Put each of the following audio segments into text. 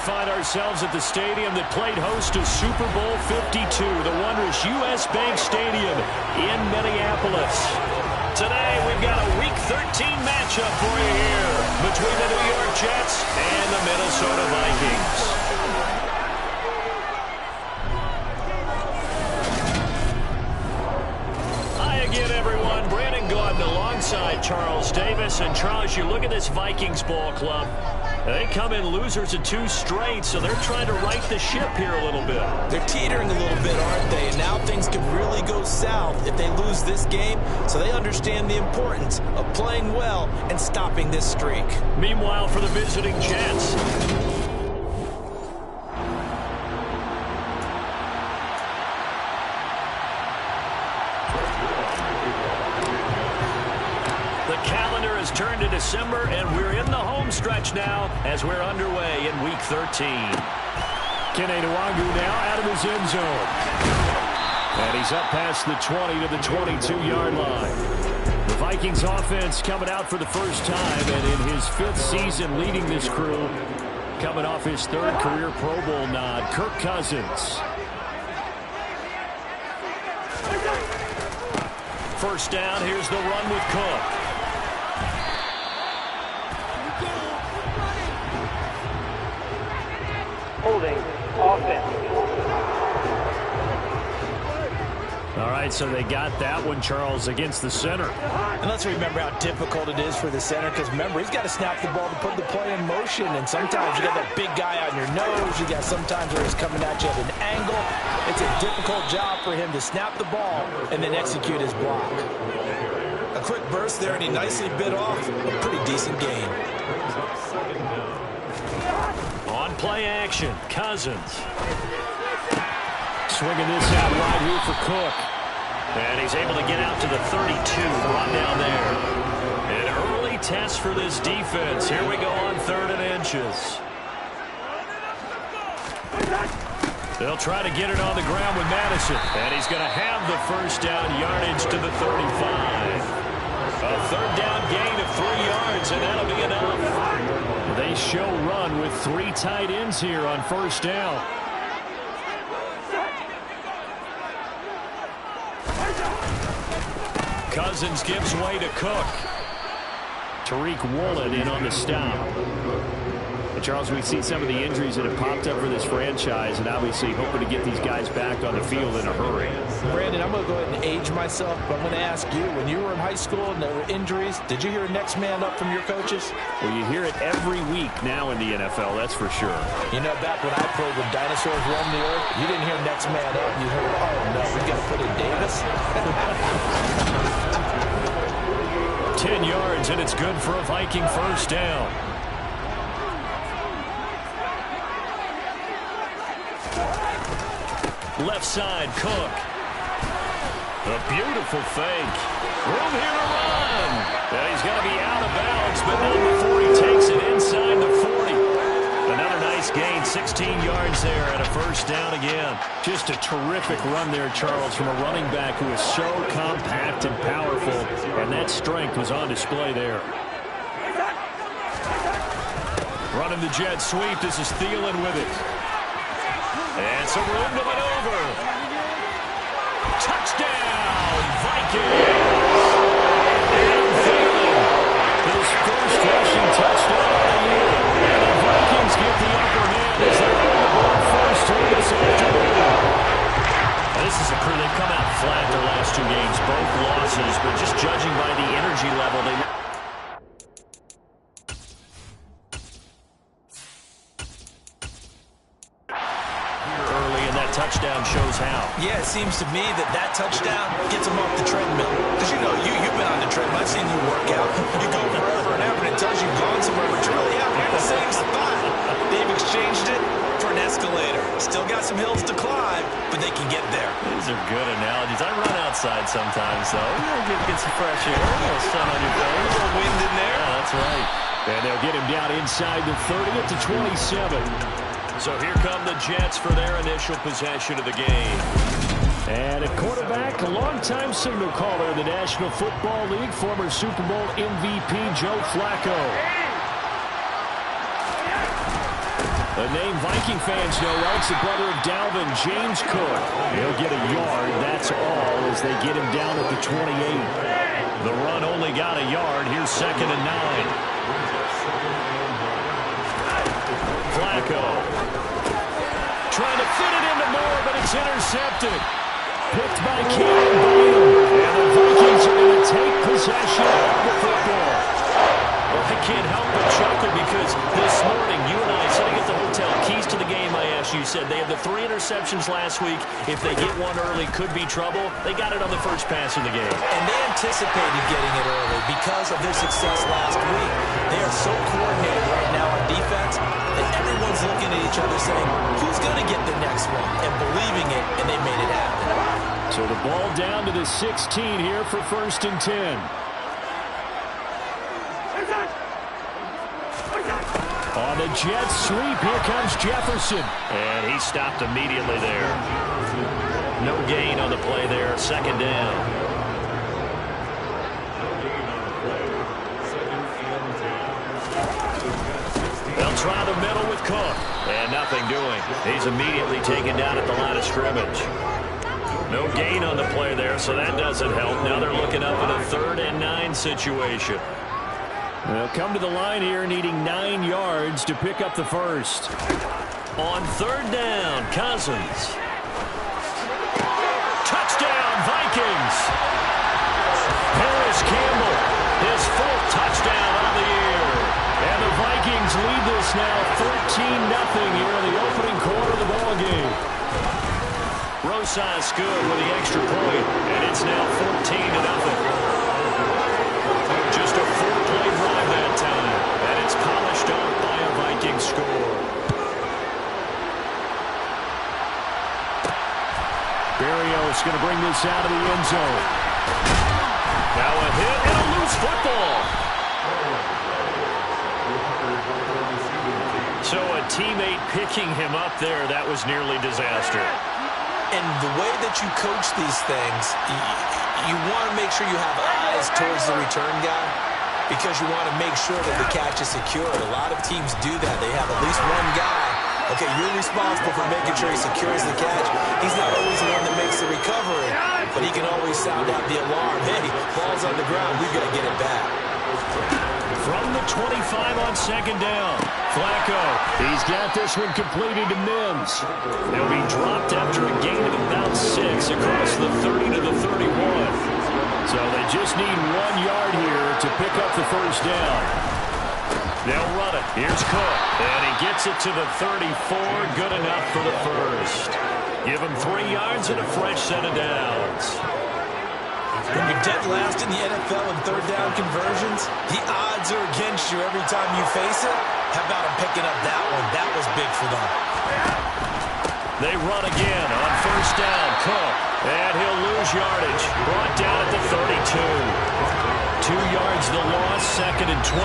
find ourselves at the stadium that played host to Super Bowl 52, the wondrous U.S. Bank Stadium in Minneapolis. Today, we've got a Week 13 matchup for you here between the New York Jets and the Minnesota Vikings. Again, everyone, Brandon Gordon alongside Charles Davis. And Charles, you look at this Vikings ball club. They come in losers of 2 straight, so they're trying to right the ship here a little bit. They're teetering a little bit, aren't they? And now things could really go south if they lose this game. So they understand the importance of playing well and stopping this streak. Meanwhile, for the visiting Jets, turned to December, and we're in the home stretch now as we're underway in Week 13. Kene Nwangu now out of his end zone. And he's up past the 20 to the 22-yard line. The Vikings offense coming out for the first time, and in his 5th season leading this crew, coming off his 3rd career Pro Bowl nod, Kirk Cousins. First down, here's the run with Cook. Holding offense. All right, so they got that one, Charles, against the center. And let's remember how difficult it is for the center, because remember, he's got to snap the ball to put the play in motion, and sometimes you got that big guy on your nose. You got sometimes where he's coming at you at an angle. It's a difficult job for him to snap the ball and then execute his block. A quick burst there, and he nicely bit off a pretty decent gain. On play action, Cousins. Swinging this out wide here for Cook. And he's able to get out to the 32, brought down there. An early test for this defense. Here we go on 3rd and inches. They'll try to get it on the ground with Madison. And he's going to have the first down yardage to the 35. A 3rd down gain of 3 yards, and that'll be enough. They show run with 3 tight ends here on first down. Cousins gives way to Cook. Tariq Woolen in on the stop. And Charles, we've seen some of the injuries that have popped up for this franchise, and obviously hoping to get these guys back on the field in a hurry. Brandon, I'm going to go ahead and age myself, but I'm going to ask you, when you were in high school and there were injuries, did you hear next man up from your coaches? Well, you hear it every week now in the NFL, that's for sure. You know, back when I played when dinosaurs roamed the earth, you didn't hear next man up. You heard, oh, no, we got to put in Davis. 10 yards, and it's good for a Viking first down. Left side, Cook. A beautiful fake. Room here to run. And he's going to be out of bounds, but not before he takes it inside the 40. Another nice gain, 16 yards there, and a first down again. Just a terrific run there, Charles, from a running back who is so compact and powerful, and that strength was on display there. Running the jet sweep. This is Thielen with it. And some room to maneuver. Touchdown, Vikings! And Thielen, his first rushing touchdown of the year. And the Vikings get the upper hand as they're on the board first here this afternoon. This is a crew, they've come out flat their last 2 games, both losses, but just judging by the energy level, they... Touchdown shows how. Yeah, it seems to me that touchdown gets them off the treadmill. Because, you know, you've been on the treadmill. I've seen you work out. You go forever and ever, and it tells you you've gone somewhere, but you really haven't. You're in the same spot. They've exchanged it for an escalator. Still got some hills to climb, but they can get there. These are good analogies. I run outside sometimes, though. You get some fresh air, a little sun on your face. A little wind in there. Yeah, that's right. And they'll get him down inside the 30 to 27. So here come the Jets for their initial possession of the game. And at quarterback, a longtime signal caller in the National Football League, former Super Bowl MVP Joe Flacco. A name Viking fans know well. It's the brother of Dalvin, James Cook. He'll get a yard, that's all, as they get him down at the 28. The run only got a yard. Here's 2nd and 9. Flacco. Trying to fit it into Moore, but it's intercepted. Picked by Cameron. And the Vikings are going to take possession of the football. Well, I can't help but chuckle because this morning, you and I, sitting at the hotel, keys to the game, I asked you, said they had the 3 interceptions last week. If they get one early, could be trouble. They got it on the first pass of the game. And they anticipated getting it early because of their success last week. They are so coordinated right now on defense that everyone's looking at each other saying, who's going to get the next one? And believing it, and they made it happen. So the ball down to the 16 here for 1st and 10. On the jet sweep, here comes Jefferson. And he stopped immediately there. No gain on the play there, 2nd down. They'll try the middle with Cook. And nothing doing. He's immediately taken down at the line of scrimmage. No gain on the play there, so that doesn't help. Now they're looking up in a 3rd and 9 situation. They'll come to the line here needing 9 yards to pick up the first. On 3rd down, Cousins. Touchdown, Vikings. Harris Campbell, his 4th touchdown on the year. And the Vikings lead this now 13-0 here in the opening quarter of the ballgame. Rosas good with the extra point, and it's now 14-0. Just a 4-play drive that time, and it's polished off by a Viking score. Berrios going to bring this out of the end zone. Now a hit and a loose football. So a teammate picking him up there, that was nearly disaster. And the way that you coach these things, you want to make sure you have eyes towards the return guy because you want to make sure that the catch is secured. A lot of teams do that. They have at least one guy. Okay, you're responsible for making sure he secures the catch. He's not always the one that makes the recovery, but he can always sound out the alarm. Hey, ball's on the ground. We've got to get it back. From the 25 on 2nd down. Flacco, he's got this one completed to Mims. He'll be dropped after a gain of about 6 across the 30 to the 31. So they just need 1 yard here to pick up the first down. They'll run it. Here's Cook. And he gets it to the 34. Good enough for the first. Give him 3 yards and a fresh set of downs. When you're dead last in the NFL in 3rd down conversions, the odds are against you every time you face it. How about him picking up that one? That was big for them. They run again on 1st down. Cook. And he'll lose yardage. Brought down at the 32. 2 yards the loss, 2nd and 12.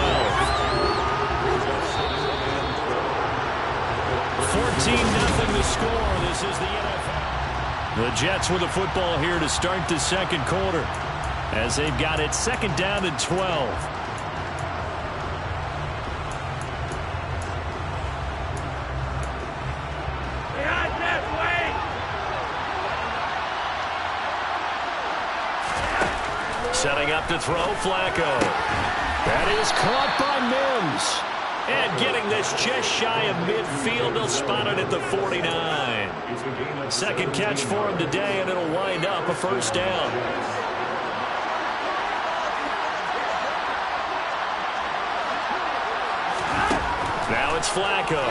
14-0 the score. This is the NFL. The Jets with the football here to start the 2nd quarter as they've got it 2nd down and 12. Setting up to throw, Flacco. That is caught by Mims. And getting this just shy of midfield, they'll spot it at the 49. 2nd catch for him today, and it'll wind up a first down. Now it's Flacco.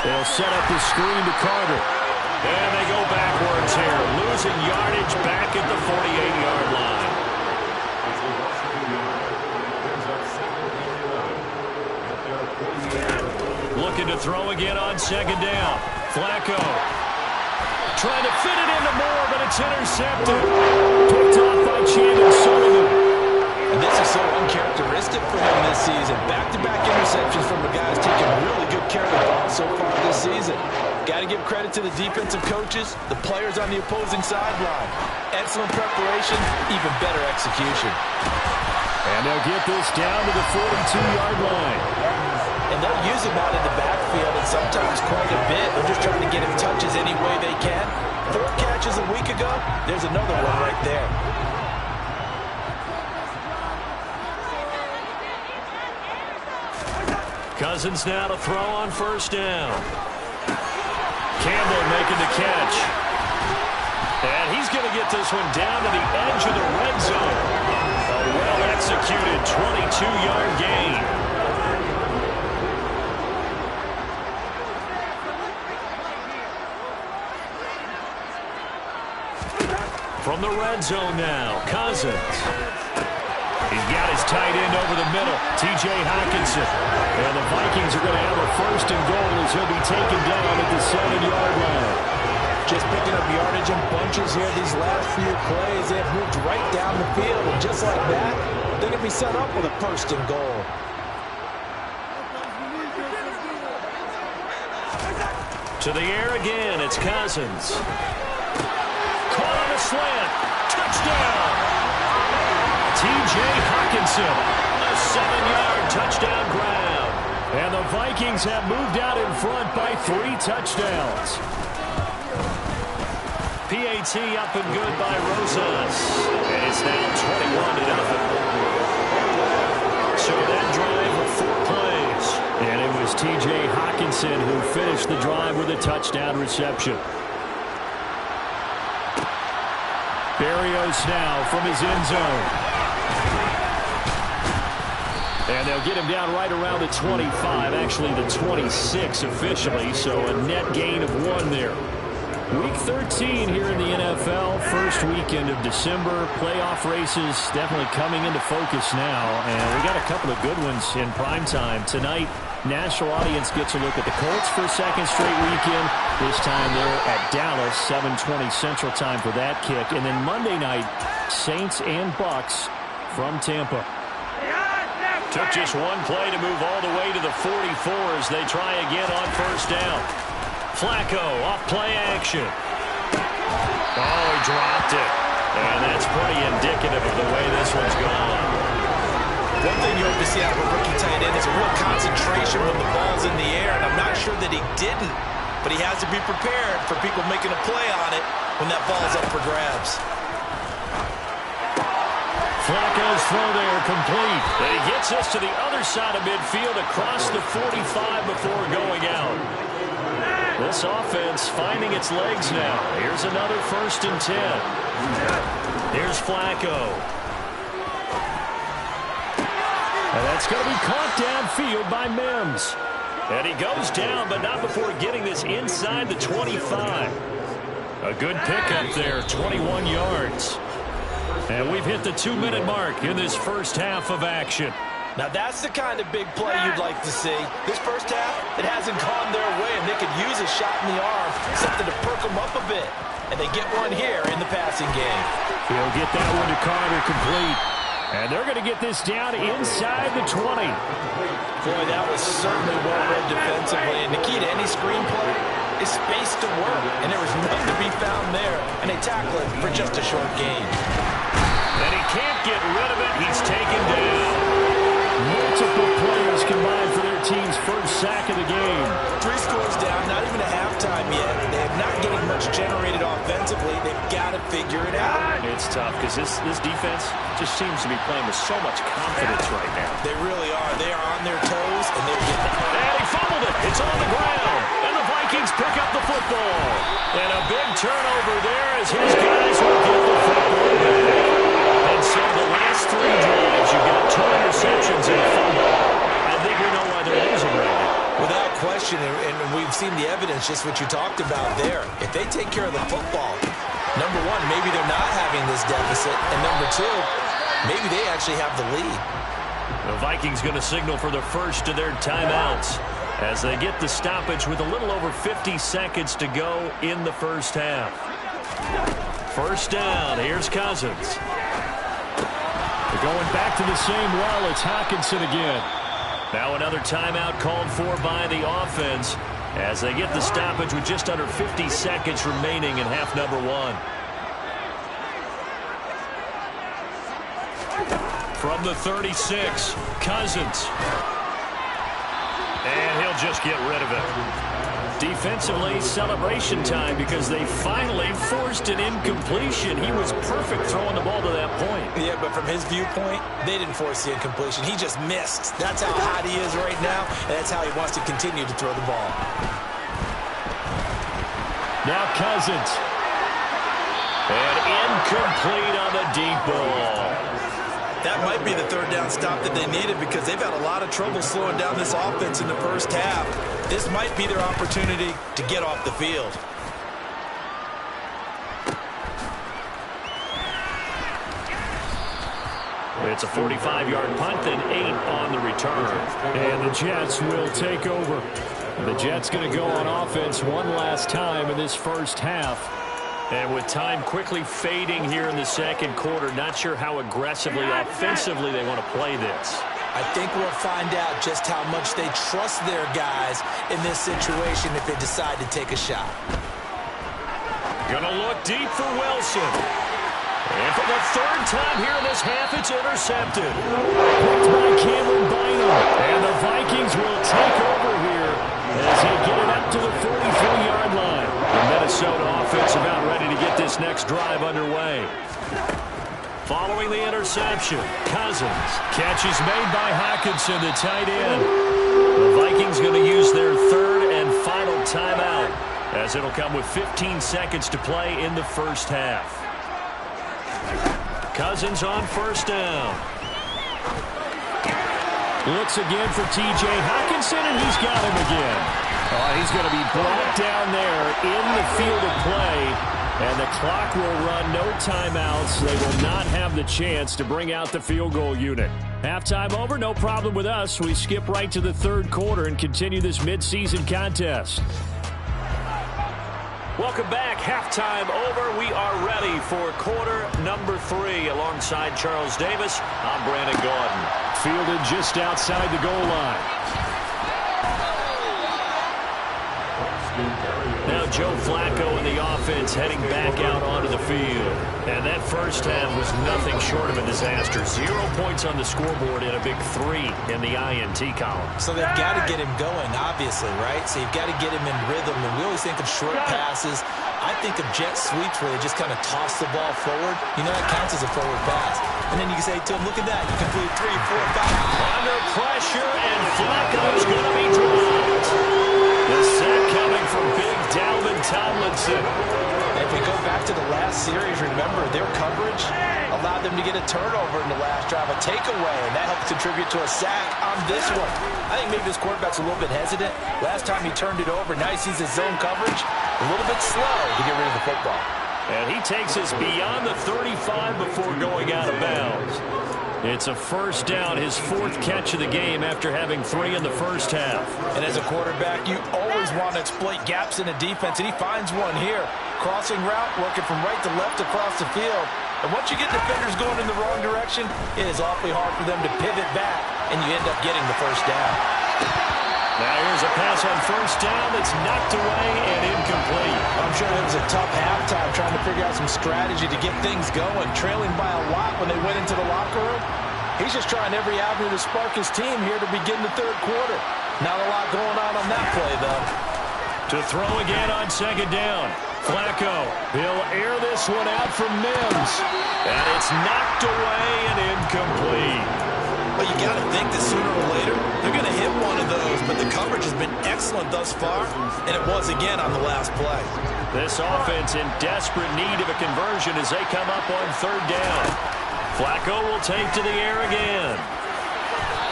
They'll set up the screen to Carter. And they go backwards here, losing yardage back at the 48-yard line. Looking to throw again on 2nd down. Flacco trying to fit it into Moore, but it's intercepted. Picked off by Chandler Sullivan. And this is so uncharacteristic for him this season. Back-to-back interceptions from a guy who's taking really good care of the ball so far this season. Got to give credit to the defensive coaches, the players on the opposing sideline. Excellent preparation, even better execution. And they'll get this down to the 42-yard line. And they'll use him out in the backfield. field, and sometimes quite a bit. They're just trying to get him touches any way they can. 4 catches a week ago. There's another one right there. Cousins now to throw on first down. Campbell making the catch. And he's going to get this one down to the edge of the red zone. A well-executed 22-yard gain. From the red zone now, Cousins. He's got his tight end over the middle, T.J. Hockenson. And the Vikings are going to have a first and goal as he'll be taken down at the 7-yard line. Just picking up yardage in bunches here these last few plays. They've moved right down the field, and just like that, they're going to be set up with a first and goal. To the air again, it's Cousins. Caught on a slant. Touchdown! T.J. Hockenson, a 7-yard touchdown grab. And the Vikings have moved out in front by 3 touchdowns. PAT up and good by Rosas. And it's now 21-0. So that drive with 4 plays. And it was T.J. Hockenson who finished the drive with a touchdown reception. Berrios now from his end zone. And they'll get him down right around the 25, actually the 26 officially, so a net gain of 1 there. Week 13 here in the NFL, first weekend of December. Playoff races definitely coming into focus now, and we got a couple of good ones in prime time. Tonight, national audience gets a look at the Colts for a second straight weekend. This time they're at Dallas, 7:20 Central Time for that kick. And then Monday night, Saints and Bucks from Tampa. Took just 1 play to move all the way to the 44 as they try again on first down. Flacco off play action. Oh, he dropped it. And that's pretty indicative of the way this one's gone. One thing you hope to see out of a rookie tight end is a real concentration when the ball's in the air, and I'm not sure that he didn't, but he has to be prepared for people making a play on it when that ball's up for grabs. Flacco's throw there complete. And he gets us to the other side of midfield across the 45 before going out. This offense finding its legs now. Here's another 1st and 10. Here's Flacco. And that's going to be caught downfield by Mims. And he goes down, but not before getting this inside the 25. A good pickup there, 21 yards. And we've hit the 2-minute mark in this first half of action. Now that's the kind of big play you'd like to see. This first half, it hasn't gone their way, and they could use a shot in the arm, something to perk them up a bit. And they get one here in the passing game. He'll get that one to Carter complete. And they're going to get this down inside the 20. Boy, that was certainly well read defensively. And the key to any screenplay is space to work. And there was none to be found there. And they tackle it for just a short gain. And he can't get rid of it. He's taken down. Multiple players combined for their team's first sack of the game. 3 scores down, not even a halftime yet. They are not getting much generated offensively. They've got to figure it out. It's tough because this defense just seems to be playing with so much confidence right now. They really are. They are on their toes, and they're getting it. And he fumbled it. It's on the ground. And the Vikings pick up the football. And a big turnover there as his guys will get the football back. And so the last 3 drives, you've got 2 interceptions and a fumble. I think we know why they're losing right now. Without question, and we've seen the evidence, just what you talked about there. If they take care of the football, number 1, maybe they're not having this deficit. And number 2, maybe they actually have the lead. The Vikings going to signal for the first of their timeouts as they get the stoppage with a little over 50 seconds to go in the first half. First down, here's Cousins. They're going back to the same well. It's Hockenson again. Now another timeout called for by the offense as they get the stoppage with just under 50 seconds remaining in half number 1. From the 36, Cousins. And he'll just get rid of it. Defensively, celebration time because they finally forced an incompletion. He was perfect throwing the ball to that point. Yeah, but from his viewpoint, they didn't force the incompletion. He just missed. That's how hot he is right now, and that's how he wants to continue to throw the ball. Now Cousins. And incomplete on the deep ball. That might be the third down stop that they needed because they've had a lot of trouble slowing down this offense in the first half. This might be their opportunity to get off the field. It's a 45-yard punt and 8 on the return. And the Jets will take over. The Jets going to go on offense one last time in this first half. And with time quickly fading here in the second quarter, not sure how aggressively, offensively they want to play this. I think we'll find out just how much they trust their guys in this situation if they decide to take a shot. Gonna look deep for Wilson. And for the third time here in this half, it's intercepted. Picked by Cameron Bynum. And the Vikings will take over here as they get it up to the 43-yard line. The Minnesota offense about ready to get this next drive underway. Following the interception, Cousins. Catch is made by Hockenson, the tight end. The Vikings going to use their third and final timeout as it'll come with 15 seconds to play in the first half. Cousins on first down. Looks again for T.J. Hockenson, and he's got him again. Oh, he's going to be brought down there in the field of play. And the clock will run, no timeouts. They will not have the chance to bring out the field goal unit. Halftime over, no problem with us. We skip right to the third quarter and continue this midseason contest. Welcome back. Halftime over. We are ready for quarter number 3. Alongside Charles Davis, I'm Brandon Gaudin. Fielded just outside the goal line. Now Joe Flacco in the offense heading back out onto the field. And that first half was nothing short of a disaster. 0 points on the scoreboard and a big 3 in the INT column. So they've got to get him going, obviously, right? So you've got to get him in rhythm. And we always think of short passes. I think of jet sweeps where they just kind of toss the ball forward. You know, that counts as a forward pass. And then you can say to him, look at that. You complete 3, 4, 5. Under pressure, and Flacco's going to be dropped. The sack coming from Big Dalvin Tomlinson. If we go back to the last series, remember, their coverage allowed them to get a turnover in the last drive, a takeaway, and that helped contribute to a sack on this one. I think maybe this quarterback's a little bit hesitant. Last time he turned it over, now he sees his zone coverage a little bit slow to get rid of the football. And he takes us beyond the 35 before going out of bounds. It's a first down, his 4th catch of the game after having 3 in the first half. And as a quarterback, you always want to exploit gaps in the defense, and he finds one here. Crossing route, working from right to left across the field. And once you get defenders going in the wrong direction, it is awfully hard for them to pivot back, and you end up getting the first down. Now here's a pass on first down that's knocked away and incomplete. I'm sure it was a tough halftime trying to figure out some strategy to get things going, trailing by a lot when they went into the locker room. He's just trying every avenue to spark his team here to begin the third quarter. Not a lot going on that play, though. To throw again on second down. Flacco, he'll air this one out from Mims. And it's knocked away and incomplete. Well, you got to think that sooner or later they're going to hit one of those, but the coverage has been excellent thus far, and it was again on the last play. This offense in desperate need of a conversion as they come up on third down. Flacco will take to the air again.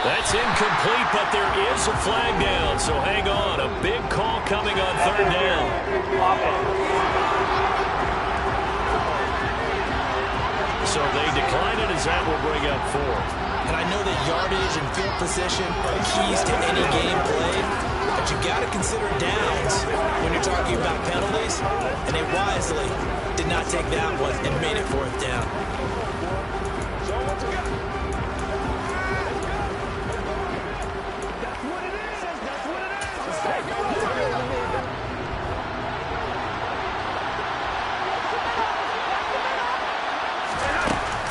That's incomplete, but there is a flag down, so hang on. A big call coming on third down. So they decline it as that will bring up 4. And I know that yardage and field position are keys to any game played, but you got to consider downs when you're talking about penalties, and they wisely did not take that one and made it 4th down.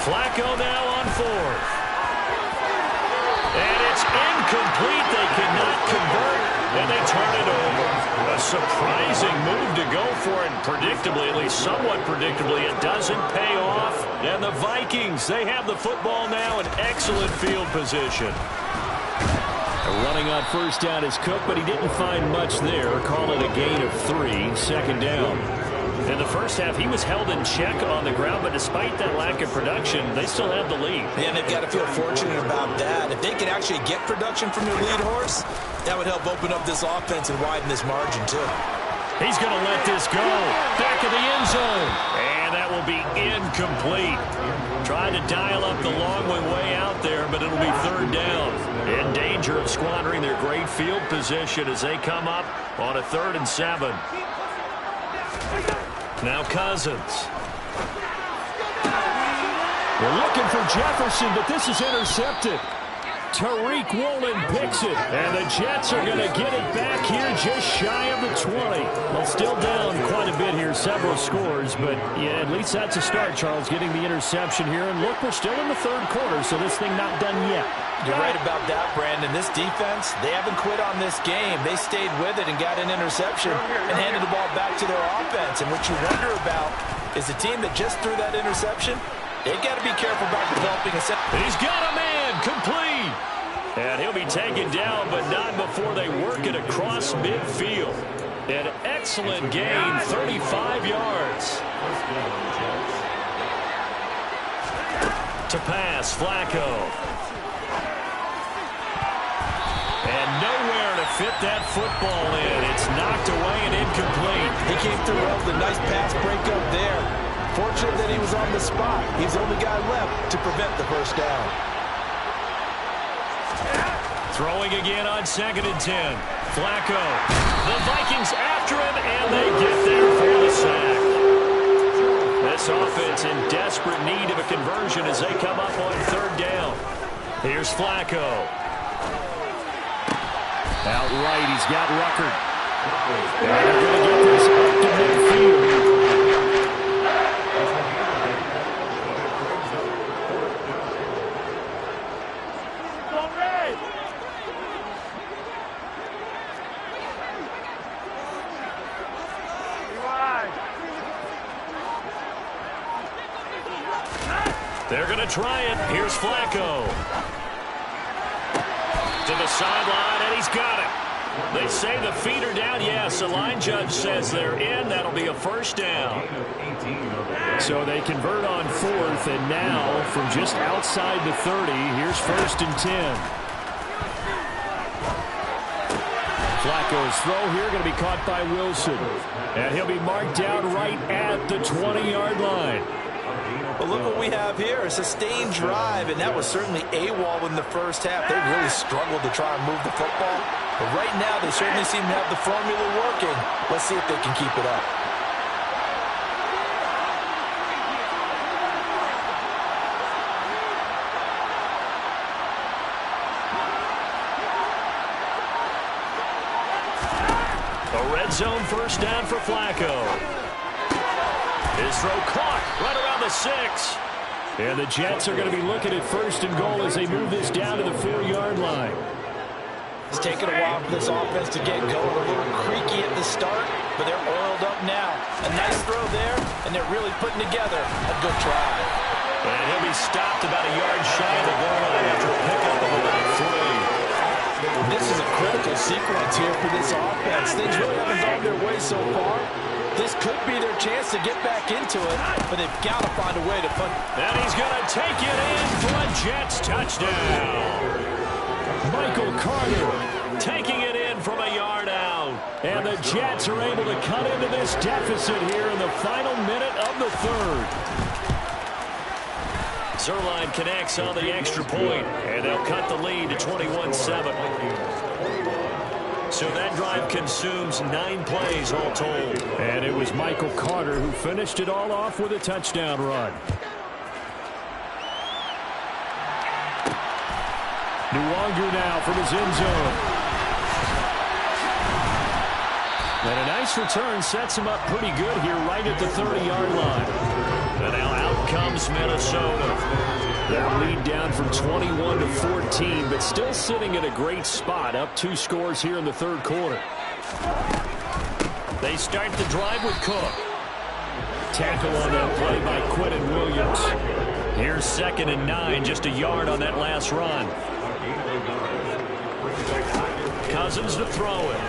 Flacco now on 4th. And it's incomplete. They cannot convert. And they turn it over. A surprising move to go for it. Predictably, at least somewhat predictably, it doesn't pay off. And the Vikings, they have the football now in excellent field position. Running on first down is Cook, but he didn't find much there. Call it a gain of 3, second down. In the first half, he was held in check on the ground, but despite that lack of production, they still have the lead. And they've got to feel fortunate about that. If they can actually get production from their lead horse, that would help open up this offense and widen this margin, too. He's going to let this go. Back of the end zone. And that will be incomplete. Trying to dial up the long way out there, but it'll be third down. In danger of squandering their great field position as they come up on a 3rd and 7. Now Cousins. They're looking for Jefferson, but this is intercepted. Tariq Woolen picks it, and the Jets are going to get it back here just shy of the 20. Well, still down quite a bit here, several scores, but yeah, at least that's a start, Charles, getting the interception here. And look, we're still in the 3rd quarter, so this thing not done yet. You're right about that, Brandon. This defense, they haven't quit on this game. They stayed with it and got an interception and handed the ball back to their offense. And what you wonder about is the team that just threw that interception, they've got to be careful about developing a set. He's got a man, complete. And he'll be taken down, but not before they work it across midfield. An excellent gain, 35 yards. To pass, Flacco. And nowhere to fit that football in. It's knocked away and incomplete. He came through well with a nice pass breakup there. Fortunate that he was on the spot. He's the only guy left to prevent the first down. Throwing again on 2nd and 10. Flacco. The Vikings after him, and they get there for the sack. This offense in desperate need of a conversion as they come up on 3rd down. Here's Flacco. Outright, he's got Ruckert. And they're going to get this up to midfield. They're going to try it. Here's Flacco. To the sideline, and he's got it. They say the feet are down. Yes, the line judge says they're in. That'll be a first down. So they convert on 4th, and now from just outside the 30, here's 1st and 10. Flacco's throw here going to be caught by Wilson. And he'll be marked out right at the 20-yard line. But look what we have here, a sustained drive, and that was certainly AWOL in the first half. They really struggled to try and move the football. But right now, they certainly seem to have the formula working. Let's see if they can keep it up. A red zone first down for Flacco. His throw caught right around the 6. And the Jets are going to be looking at 1st and goal as they move this down to the 4-yard line. It's taken a while for this offense to get going. A little creaky at the start, but they're oiled up now. A nice throw there, and they're really putting together a good try. And he'll be stopped about a yard shy of the goal line after a pickup of about 3. This is a critical sequence here for this offense. Things really haven't gone their way so far. This could be their chance to get back into it, but they've got to find a way to put. And he's going to take it in for a Jets touchdown. Michael Carter taking it in from a yard out. And the Jets are able to cut into this deficit here in the final minute of the 3rd. Zerline connects on the extra point, and they'll cut the lead to 21-7. So that drive consumes 9 plays all told. And it was Michael Carter who finished it all off with a touchdown run. Nwangu now from his end zone. And a nice return sets him up pretty good here right at the 30-yard line. And now out comes Minnesota. Their lead down from 21 to 14, but still sitting in a great spot, up 2 scores here in the third quarter. They start the drive with Cook. Tackle on that play by Quentin Williams. Here's 2nd and 9, just a yard on that last run. Cousins to throw it.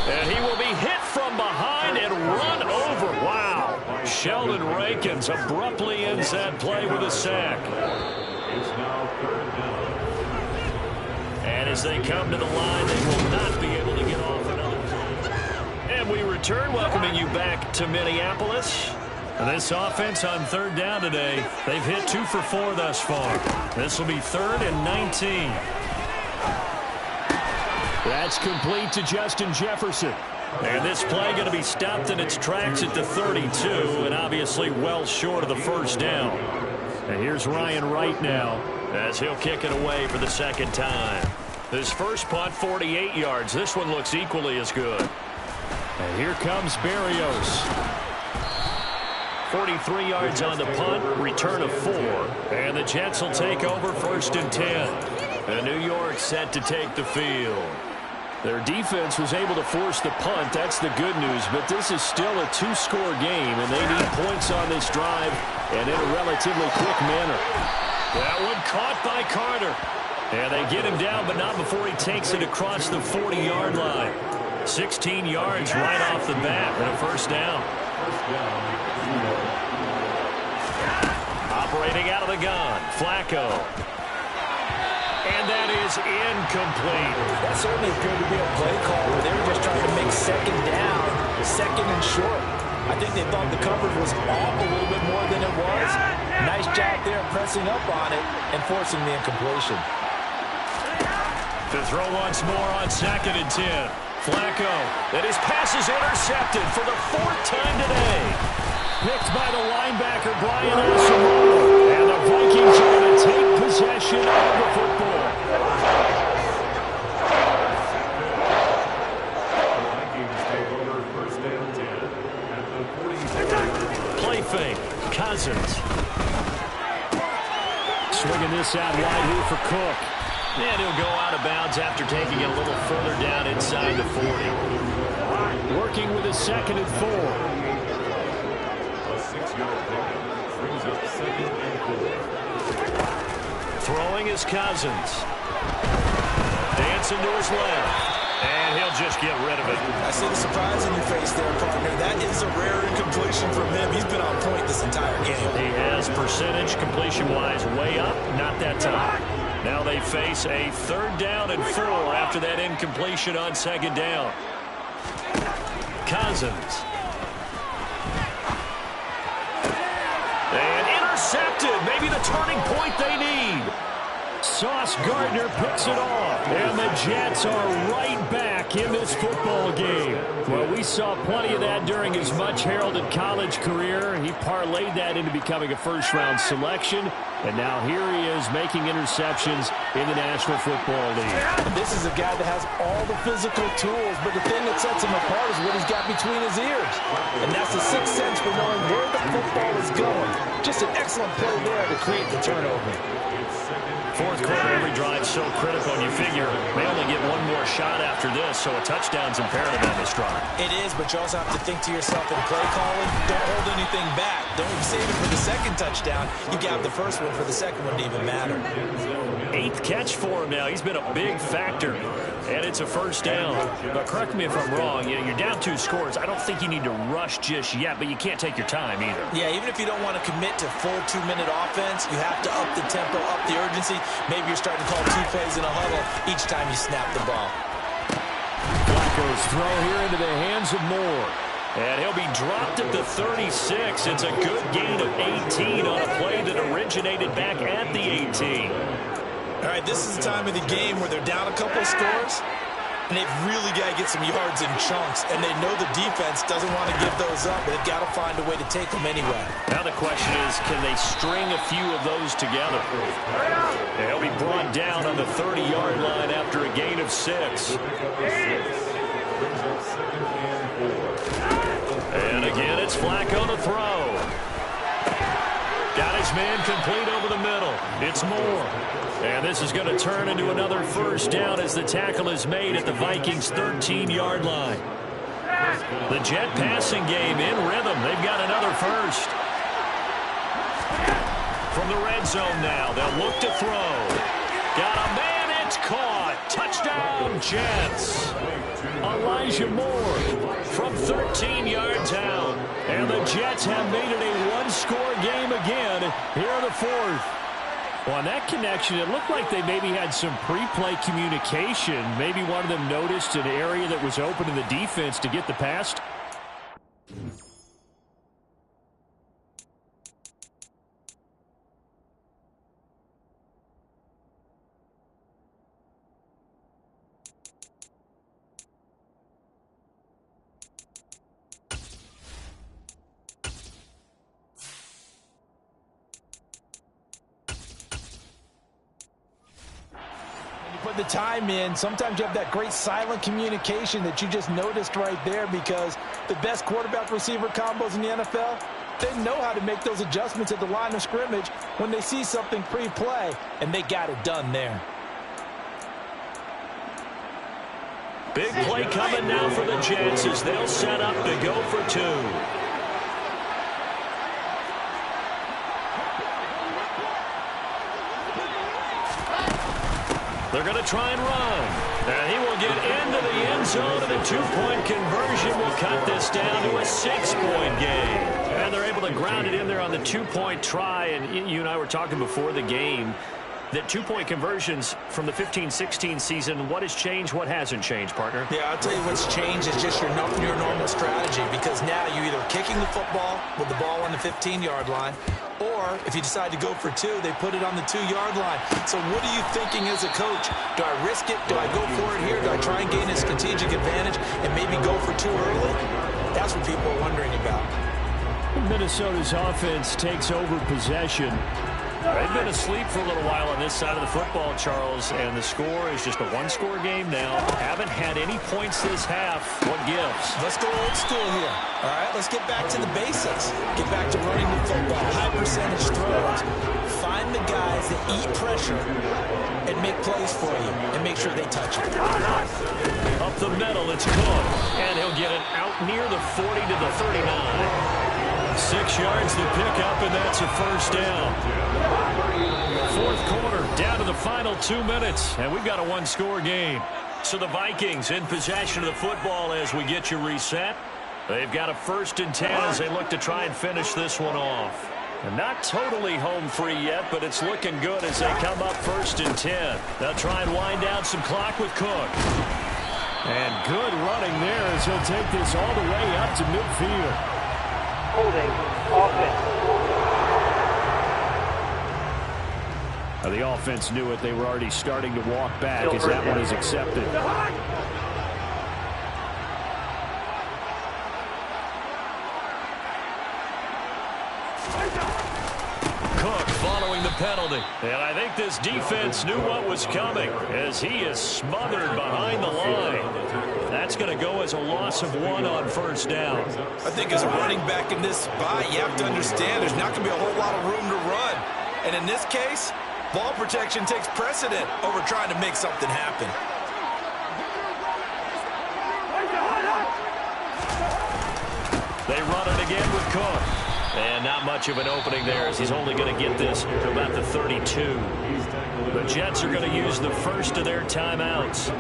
And he will be hit from behind and run over. Wow. Sheldon Rankins abruptly ends that play with a sack. And as they come to the line, they will not be able to get off another. And we return, welcoming you back to Minneapolis. This offense on 3rd down today, they've hit 2 for 4 thus far. This will be 3rd and 19. That's complete to Justin Jefferson. And this play going to be stopped in its tracks at the 32, and obviously well short of the first down. And here's Ryan Wright now, as he'll kick it away for the 2nd time. His first punt, 48 yards. This one looks equally as good. And here comes Berrios. 43 yards on the punt, return of 4. And the Jets will take over 1st and 10. And New York set to take the field. Their defense was able to force the punt. That's the good news. But this is still a 2-score game, and they need points on this drive and in a relatively quick manner. That one caught by Carter. And they get him down, but not before he takes it across the 40-yard line. 16 yards right off the bat and a 1st down. Operating out of the gun, Flacco. And that is incomplete. That certainly appeared to be a play call where they were just trying to make 2nd down, 2nd and short. I think they thought the coverage was off a little bit more than it was. Nice job there pressing up on it and forcing the incompletion. To throw once more on 2nd and 10. Flacco, and his pass is intercepted for the 4th time today. Picked by the linebacker, Brian Asamoah. And the Vikings are going to take possession of the football. Play fake, Cousins. Swinging this out wide here for Cook. And he'll go out of bounds after taking it a little further down inside the 40. Working with a 2nd and 4. Throwing is Cousins. Dancing to his left. And he'll just get rid of it. I see the surprise in your face there, partner. That is a rare incompletion from him. He's been on point this entire game. He has percentage completion-wise way up. Not that time. Now they face a 3rd down and 4 after that incompletion on 2nd down. Cousins. And intercepted. Maybe the turning point they need. Sauce Gardner picks it off. And the Jets are right back in this football game. Well, we saw plenty of that during his much-heralded college career. He parlayed that into becoming a first-round selection. And now here he is making interceptions in the National Football League. This is a guy that has all the physical tools, but the thing that sets him apart is what he's got between his ears. And that's the 6th sense for knowing where the football is going. Just an excellent play there to create the turnover. 4th quarter, every drive so critical, and you figure they only get one more shot after this, so a touchdown's imperative on this drive. It is, but you also have to think to yourself in play calling, don't hold anything back. Don't save it for the 2nd touchdown. You got the 1st one for the 2nd one to even matter. 8th catch for him now. He's been a big factor, and it's a 1st down. But correct me if I'm wrong. You're down 2 scores. I don't think you need to rush just yet, but you can't take your time either. Yeah, even if you don't want to commit to full 2-minute offense, you have to up the tempo, up the urgency. Maybe you're starting to call 2 plays in a huddle each time you snap the ball. Flacco's throw here into the hands of Moore. And he'll be dropped at the 36. It's a good gain of 18 on a play that originated back at the 18. All right, this is the time of the game where they're down a couple of scores, and they've really got to get some yards in chunks, and they know the defense doesn't want to give those up, but they've got to find a way to take them anyway. Now the question is, can they string a few of those together? And he'll be brought down on the 30-yard line after a gain of 6. And again, it's Flacco to throw. his man complete over the middle. It's Moore. And this is going to turn into another first down as the tackle is made at the Vikings' 13-yard line. The Jet passing game in rhythm. They've got another first. From the red zone now, they'll look to throw. Got a man, it's caught. Touchdown, Jets. Elijah Moore from 13 yards out. And the Jets have made it a one-score game again here in the fourth. Well, on that connection, it looked like they maybe had some pre-play communication. Maybe one of them noticed an area that was open in the defense to get the pass. Put the time in. Sometimes you have that great silent communication that you just noticed right there, because the best quarterback receiver combos in the NFL, they know how to make those adjustments at the line of scrimmage when they see something pre-play, and they got it done there. Big play coming now for the Jets as they'll set up to go for two. They're going to try and run. And he will get into the end zone, and the two-point conversion will cut this down to a 6-point game. And they're able to ground it in there on the two-point try. And you and I were talking before the game that two-point conversions from the 15-16 season, what has changed, what hasn't changed, partner? Yeah, I'll tell you what's changed is just your normal strategy, because now you're either kicking the football with the ball on the 15-yard line, or if you decide to go for two, they put it on the 2-yard line. So what are you thinking as a coach? Do I risk it? Do I go for it here? Do I try and gain a strategic advantage and maybe go for two early? That's what people are wondering about. Minnesota's offense takes over possession. They've been asleep for a little while on this side of the football, Charles, and the score is just a one-score game now. Haven't had any points this half. What gives? Let's go old school here. All right, let's get back to the basics. Get back to running the football, high percentage throws. Find the guys that eat pressure and make plays for you, and make sure they touch it. Up the middle, it's Cook, and he'll get it out near the 40 to the 39. 6 yards to pick up, and that's a first down. Fourth quarter, down to the final 2 minutes, and we've got a one-score game. So the Vikings in possession of the football as we get you reset. They've got a 1st and 10 as they look to try and finish this one off. And not totally home free yet, but it's looking good as they come up 1st and 10. They'll try and wind down some clock with Cook. And good running there as he'll take this all the way up to midfield. Holding offense. The offense knew it. They were already starting to walk back as that one is accepted. Cook following the penalty. And I think this defense knew what was coming as he is smothered behind the line. That's going to go as a loss of 1 on 1st down. I think as a running back in this spot, you have to understand there's not going to be a whole lot of room to run. And in this case, ball protection takes precedent over trying to make something happen. They run it again with Cook. And not much of an opening there as he's only going to get this to about the 32. The Jets are going to use the first of their timeouts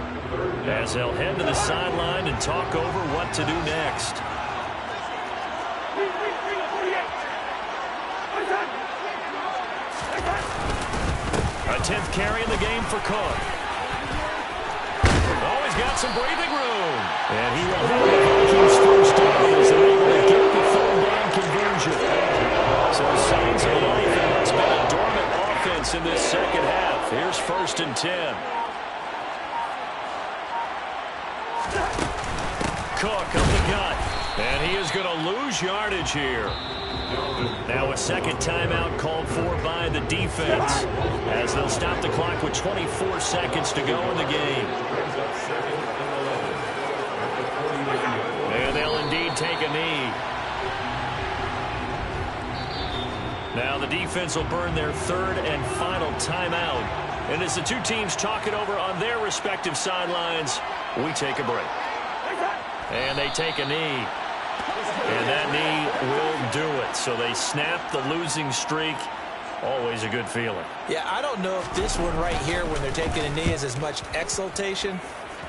as they'll head to the sideline and talk over what to do next. A 10th carry in the game for Cook. Oh, he's got some breathing room. And he will have the Vikings first down as they're able to get the 3rd down conversion. So signs of life in what's been a dormant offense in this second half. Here's 1st and 10. Cook up the gut. And he is going to lose yardage here. Now a second timeout called for by the defense as they'll stop the clock with 24 seconds to go in the game. And they'll indeed take a knee. Now the defense will burn their third and final timeout. And as the two teams talk it over on their respective sidelines, we take a break. And they take a knee. And that knee will do it. So they snap the losing streak. Always a good feeling. Yeah, I don't know if this one right here, when they're taking a knee, is as much exultation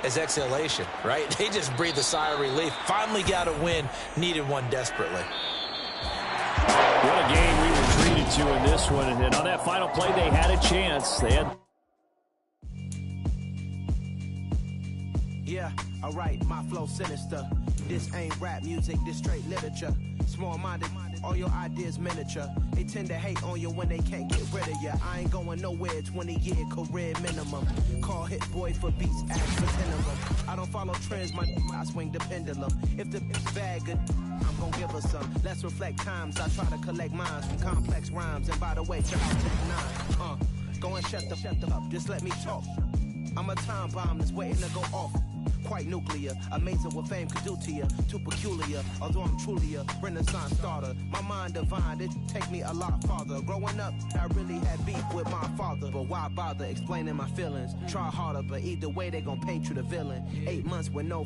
as exhalation, right? They just breathe a sigh of relief. Finally got a win. Needed one desperately. What a game we were treated to in this one. And on that final play, they had a chance. They had... Yeah, alright, my flow sinister. This ain't rap music, this straight literature. Small-minded, all your ideas miniature. They tend to hate on you when they can't get rid of you. I ain't going nowhere, 20-year career minimum. Call hit boy for beats, ask for 10 of them. I don't follow trends, I swing the pendulum. If the bag good, I'm gonna give her some. Let's reflect times, I try to collect minds from complex rhymes. And by the way, check out Tech 9. Go and shut the up, just let me talk. I'm a time bomb that's waiting to go off. Quite nuclear, amazing what fame could do to you. Too peculiar, although I'm truly a Renaissance starter. My mind divine, it take me a lot farther. Growing up, I really had beef with my father. But why bother explaining my feelings? Try harder, but either way they gon' paint you the villain. 8 months with no